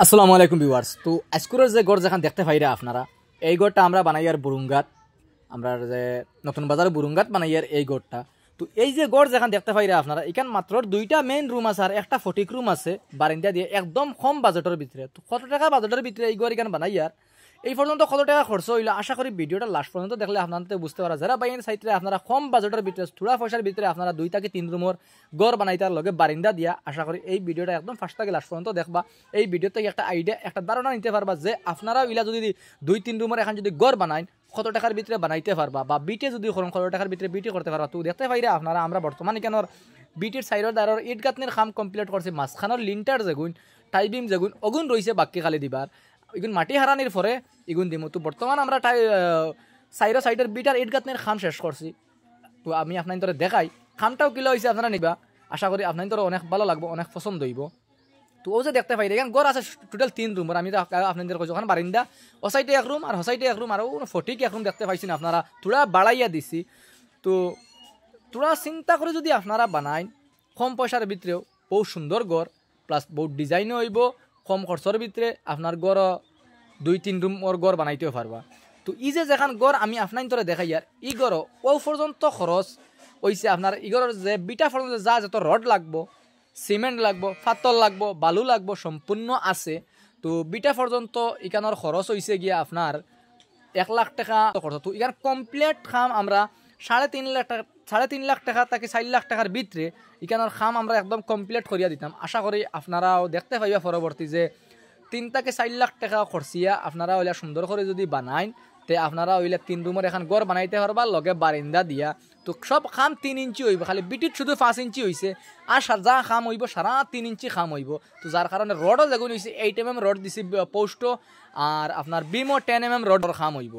আসসালামু আলাইকুম ভিউয়ার্স। তো আজকুরের যে গড় যেখান দেখতে পাইরা আপনারা, এই গড়টা আমরা বানাইয়ার বুরুঙ্গাত, আমরা যে নতুন বাজার বুরুঙ্গাত বানাইয়ার এই গড়টা। তো এই যে গড় যেখান দেখতে পাইরা আপনারা, এখান মাত্র দুইটা মেইন রুম আছে আর একটা ফটিক রুম আছে বারিন্দা দিয়ে, একদম কম বাজেটের ভিতরে। তো কত টাকা বাজেটের ভিতরে এই গড় এখান বানাইয়ার, এই পর্যন্ত কত টাকা খরচ হইলো, আশা করি ভিডিওটা লাস্ট পর্যন্ত দেখলে আপনাদের বুঝতে পারা। যারা বাইরের সাইডে আপনারা কম বাজেটের ভিতরে থোড়া পয়সার ভিতরে আপনারা 2 থেকে 3 রুমের গড় বানাইতার লগে বারিন্দা দিয়া, আশা করি এই ভিডিওটা একদম ফার্স্ট থেকে লাস্ট পর্যন্ত দেখবা। এই ভিডিও থেকে একটা আইডিয়া, একটা ধারণা নিতে পারবা যে আপনারা ইলা যদি 2-3 রুমের এখন যদি গড় বানাই কত টাকার ভিতরে বানাইতে পারবা, বা বিটে যদি করেন কত টাকার ভিতরে বিটি করতে পারবা। তো দেখতে পাইরা আপনারা আমরা বর্তমান এখানের বিটির সাইডের দ্বারার ইট গাঁথনির কাম কমপ্লিট করছি। মাঝখানের লিন্টার যেগুন টাইবিম যেগুন অগুন রয়েছে বাকি খালি দিবার, এগুন মাটি হারানির পরে এগুন দিমু। তো বর্তমান আমরা সাইডের বিটার ইট গাঁথনির কাম শেষ করছি। তো আমি আপনার দেখাই খামটাও কিলো হয়েছে, আপনারা নিবা। আশা করি আপনার অনেক ভালো লাগবে, অনেক পছন্দ হইব। তো ও যে দেখতে পাই এখানে গড় আছে টোটাল 3 রুম। আমি তো আপনাদের কইছি ওখানে বারিন্দা ও সাইডে 1 রুম আর ও সাইডে 1 রুম আর ফটিক 1 রুম দেখতে পাইছেন আপনারা, তোরা বাড়াইয়া দিছি। তো তোরা চিন্তা করে যদি আপনারা বানাই কম পয়সার ভিতরেও বহু সুন্দর গড়, প্লাস বহু ডিজাইনও হইব, কম খরচের ভিতরে আপনার গড় 2-3 রুমর গড় বানাইতেও পারবা। তো ই যে যেখান গড় আমি আপনার দেখাই আর ই গড় ও পর্যন্ত খরচ হইছে আপনার ইগরের যে বিটা পর্যন্ত যা যত রড লাগবো, সিমেন্ট লাগবো, পাতল লাগবো, বালু লাগবো, সম্পূর্ণ আছে। তো বিটা পর্যন্ত ইকানোর খরচ হয়েছে গিয়া আপনার 1 লাখ টাকা খরচ। তো এখানে কমপ্লিট খাম আমরা 3.5 লাখ টাকা থেকে 4 লাখ টাকার ভিতরে এখানের খাম আমরা একদম কমপ্লিট করিয়া দিতাম। আশা করি আপনারাও দেখতে পাইবা পরবর্তী যে 3 থেকে 4 লাখ টাকা খরচিয়া আপনারা ওইলা সুন্দর করে যদি বানাইন, তে আপনারা ওইলা 3 রুমের এখন গড় বানাইতে পারবা লগে বারিন্দা দিয়া। তো সব খাম 3 ইঞ্চি হইব, খালি বিটির শুধু 5 ইঞ্চি হয়েছে, আর যা খাম হইব সারা 3 ইঞ্চি খাম হইব। তো যার কারণে রডও যেগুলো হয়েছে 8 mm রড দিছি পোস্টও, আর আপনার বিমও 10 mm রডর খাম হইব।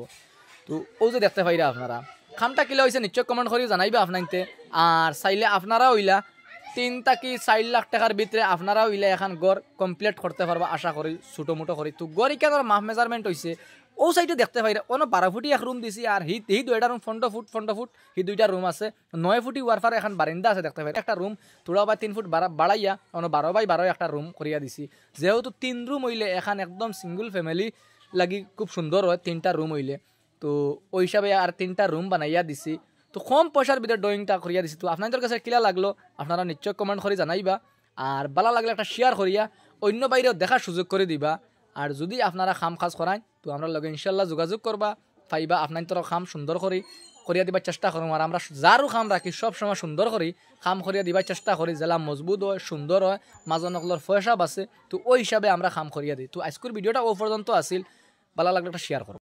তো ও যে দেখতে পাইরা আপনারা খামটা কিলো হয়েছে নিশ্চয় কমেন্ট করে জানাইবা আপনাইতে। আর চাইলে আপনারা ওইলা 3 থেকে 4 লাখ টাকার ভিতরে আপনারা ওইলা এখন গড় কমপ্লিট করতে পারবা আশা করি ছোটো মোটো করে। তো গড় ইকানোর মাপ মেজারমেন্ট হয়েছে ও সাইডে দেখতে পাইরা অন্য 12 ফুটি 1 রুম দিছি, আর হি 2টা রুম 15 ফুট হি 2টা রুম আছে, 9 ফুটি ওয়ারফার এখন বারিন্দা আছে দেখতে পাইরা। একটা রুম 3 ফুট বাড়াইয়া অন্য 12x12 একটা রুম করিয়া দিছি। যেহেতু 3 রুম হইলে এখন একদম সিঙ্গল ফ্যামিলি লাগি খুব সুন্দর হয় 3টা রুম হইলে। তো ওই হিসাবে আর 3টা রুম বানাইয়া দিছি। তো কম পয়সার ভিতরে ড্রয়িংটা করিয়া দিছি। তো আপনাদের কাছে কিলা লাগলো আপনারা নিশ্চয় কমেন্ট করে জানাইবা, আর ভালো লাগলে একটা শেয়ার করিয়া অন্য বাইরেও দেখার সুযোগ করে দিবা। আর যদি আপনারা খাম খাজ করাই তো আমরা লগে ইনশাল্লাহ যোগাযোগ করবা, পাইবা আপনার খাম সুন্দর করিয়া দিবার চেষ্টা করুন। আর আমরা যারও খাম রাখি সবসময় সুন্দর করি খাম করিয়া দিবার চেষ্টা করি, জেলা মজবুত হয়, সুন্দর হয়, মাঝে নকলর পয়সা বাঁচে। তো ওই হিসাবে আমরা খাম করিয়া দিই। তো আজকের ভিডিওটা ও পর্যন্ত আসিল, ভালো লাগলে একটা শেয়ার করো।